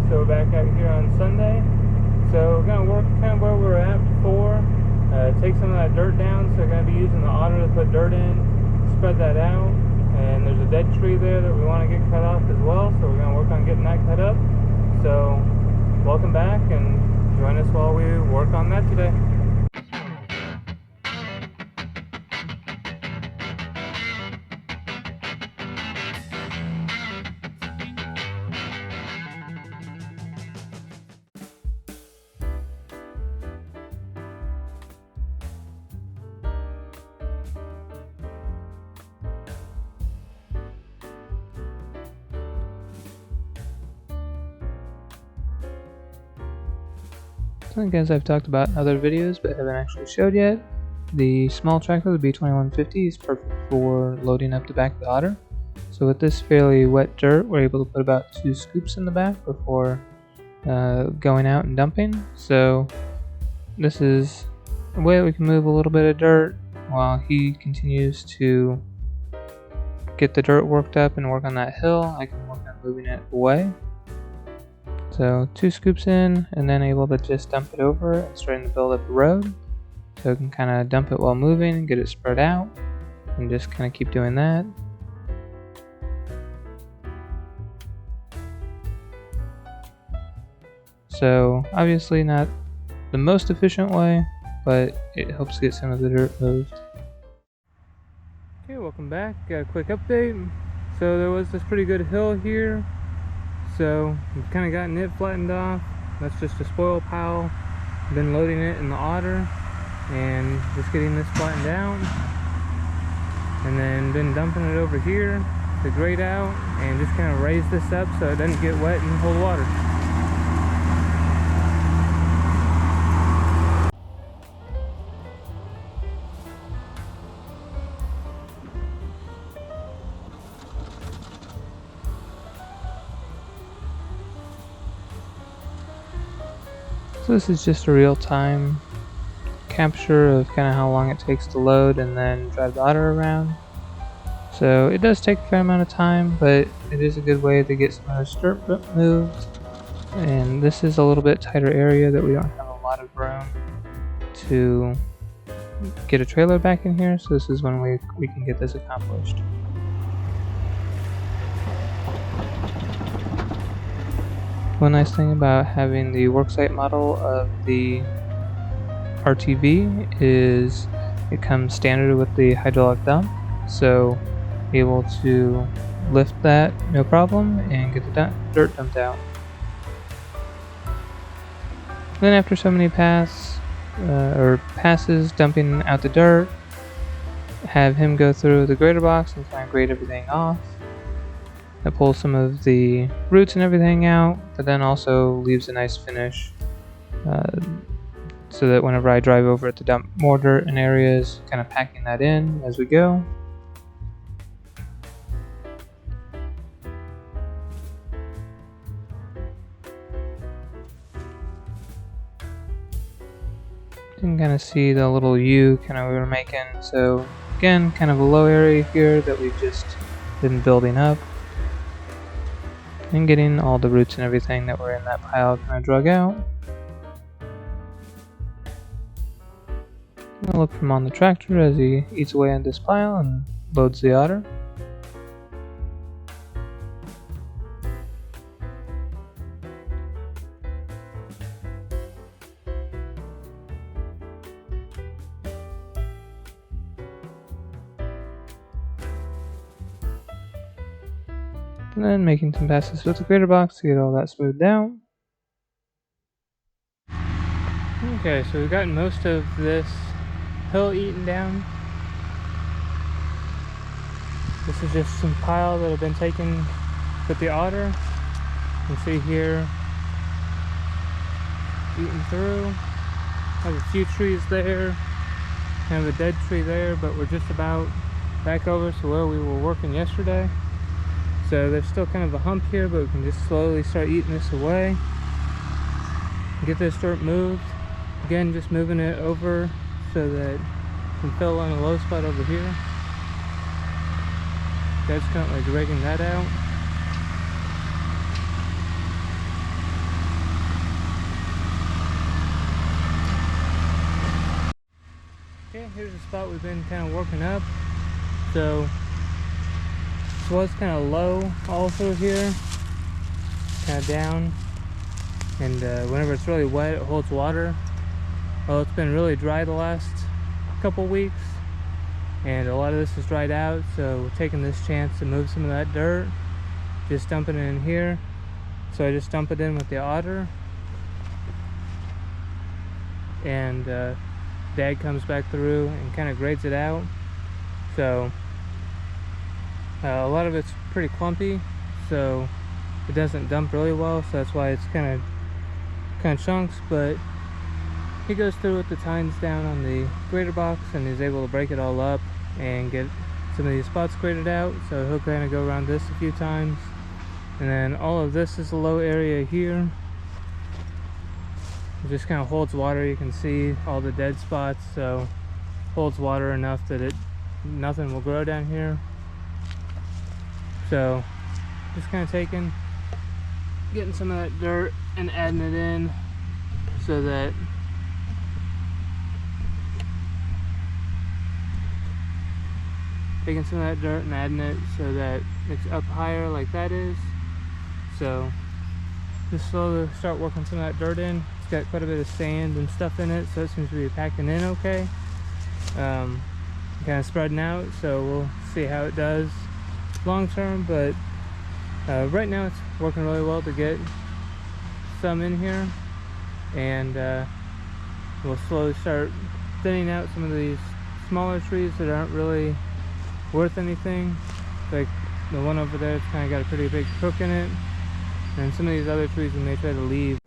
So we're back out here on Sunday. So we're going to work kind of where we were at before. Take some of that dirt down. So we're going to be using the auger to put dirt in, spread that out. And there's a dead tree there that we want to get cut off as well. So we're going to work on getting that cut up. So welcome back and join us while we work on that today. I think, as I've talked about in other videos but haven't actually showed yet, the small tractor, the B2150, is perfect for loading up the back of the auger. So with this fairly wet dirt, we're able to put about 2 scoops in the back before going out and dumping. So this is a way that we can move a little bit of dirt while he continues to get the dirt worked up and work on that hill. I can work on moving it away. So 2 scoops in, and then able to just dump it over and starting to build up the road. So we can kind of dump it while moving, get it spread out, and just kind of keep doing that. So obviously not the most efficient way, but it helps get some of the dirt moved. Okay, welcome back. Got a quick update. So there was this pretty good hill here. So we've kind of gotten it flattened off. That's just a spoil pile. Been loading it in the auger and just getting this flattened out. And then been dumping it over here to grade out and just kind of raise this up so it doesn't get wet and hold water. So this is just a real-time capture of kind of how long it takes to load and then drive the auger around. So it does take a fair amount of time, but it is a good way to get some of the dirt moved. And this is a little bit tighter area that we don't have a lot of room to get a trailer back in here, so this is when we can get this accomplished. One nice thing about having the worksite model of the RTV is it comes standard with the hydraulic dump, so able to lift that no problem and get the dirt dumped out. Then after so many passes dumping out the dirt, have him go through the grader box and try and grade everything off. That pulls some of the roots and everything out, but then also leaves a nice finish so that whenever I drive over it to dump more dirt in areas, kind of packing that in as we go. You can kind of see the little U kind of we were making, so again, kind of a low area here that we've just been building up. And getting all the roots and everything that were in that pile kind of drug out. I'll look from on the tractor as he eats away on this pile and loads the auger. And then making some passes with the grader box to get all that smoothed out. Okay, so we've gotten most of this hill eaten down. This is just some pile that have been taken with the auger. You can see here, eaten through. Have a few trees there, kind of a dead tree there, but we're just about back over to where we were working yesterday. So there's still kind of a hump here, but we can just slowly start eating this away. Get this dirt moved. Again, just moving it over so that it can fill on a low spot over here. That's kind of like grading that out. here's the spot we've been kind of working up. So this was kind of low all through here, kind of down, and whenever it's really wet it holds water. Well, it's been really dry the last couple weeks, and a lot of this is dried out, so we're taking this chance to move some of that dirt, just dumping it in here. So I just dump it in with the auger, and Dad comes back through and kind of grades it out. So a lot of it's pretty clumpy, so it doesn't dump really well, so that's why it's kind of chunks. But he goes through with the tines down on the grater box, and he's able to break it all up and get some of these spots graded out. So he'll kind of go around this a few times, and then all of this is a low area here. It just kind of holds water. You can see all the dead spots, so holds water enough that nothing will grow down here. So just kind of getting some of that dirt and adding it in, so that taking some of that dirt and adding it so that it's up higher like that is. So just slowly start working some of that dirt in. It's got quite a bit of sand and stuff in it, so it seems to be packing in okay. Kind of spreading out, so we'll see how it does long term, but right now it's working really well to get some in here, and we'll slowly start thinning out some of these smaller trees that aren't really worth anything, like the one over there. It's kind of got a pretty big crook in it, and some of these other trees we may try to leave.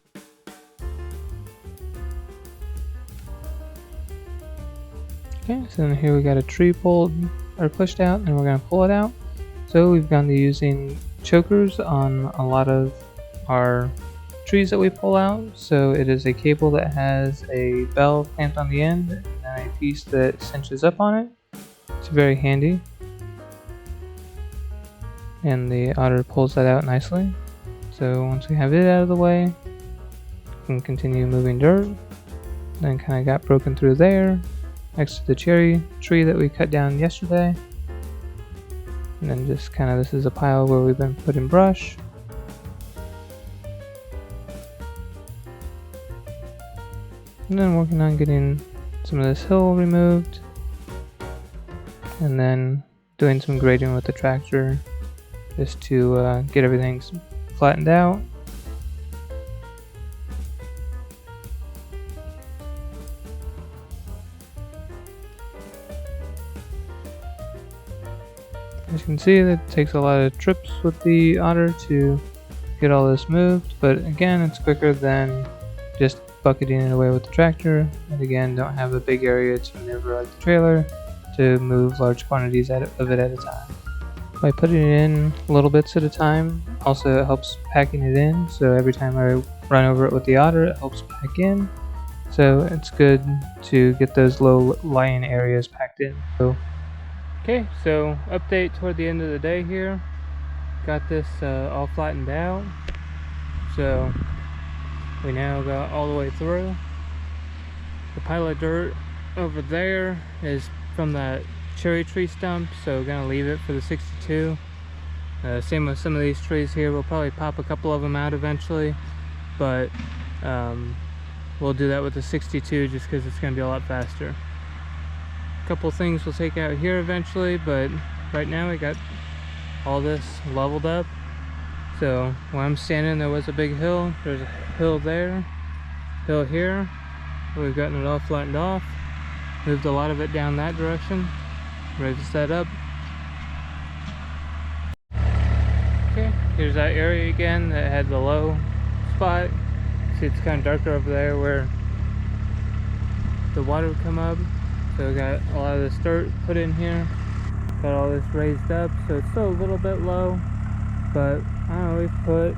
Okay, so then here we got a tree pulled or pushed out, and we're going to pull it out. So we've gone to using chokers on a lot of our trees that we pull out. So it is a cable that has a bell clamped on the end and a piece that cinches up on it. It's very handy, and the auger pulls that out nicely. So once we have it out of the way, we can continue moving dirt. Then kind of got broken through there next to the cherry tree that we cut down yesterday. And then just kind of, this is a pile where we've been putting brush. And then working on getting some of this hill removed, and then doing some grading with the tractor just to get everything flattened out. As you can see, it takes a lot of trips with the auger to get all this moved, but again, it's quicker than just bucketing it away with the tractor, and again, don't have a big area to maneuver like the trailer to move large quantities of it at a time. By putting it in little bits at a time, also it helps packing it in, so every time I run over it with the auger, it helps pack in. So it's good to get those low lying areas packed in. Okay, so update toward the end of the day here. Got this all flattened out, so we now got all the way through. The pile of dirt over there is from that cherry tree stump, so we're gonna leave it for the 62. Same with some of these trees here. We'll probably pop a couple of them out eventually, but we'll do that with the 62 just because it's gonna be a lot faster. Couple things we'll take out here eventually, but right now we got all this leveled up. So where I'm standing, there was a big hill. There's a hill there, hill here. We've gotten it all flattened off, moved a lot of it down that direction, ready to set up. Okay, here's that area again that had the low spot. See, it's kind of darker over there where the water would come up. So we got a lot of this dirt put in here, got all this raised up, so it's still a little bit low, but I don't know, we've put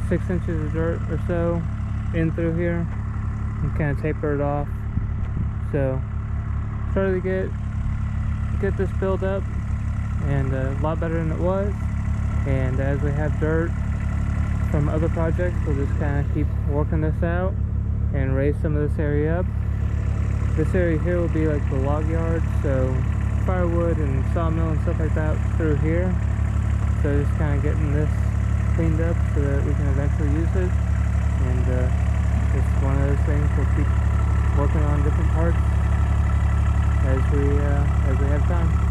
6 inches of dirt or so in through here and kind of taper it off. So started to get this filled up, and a lot better than it was. And as we have dirt from other projects, we'll just kind of keep working this out and raise some of this area up. This area here will be like the log yard, so firewood and sawmill and stuff like that through here. So just kind of getting this cleaned up so that we can eventually use it. And it's one of those things we'll keep working on different parts as we have time.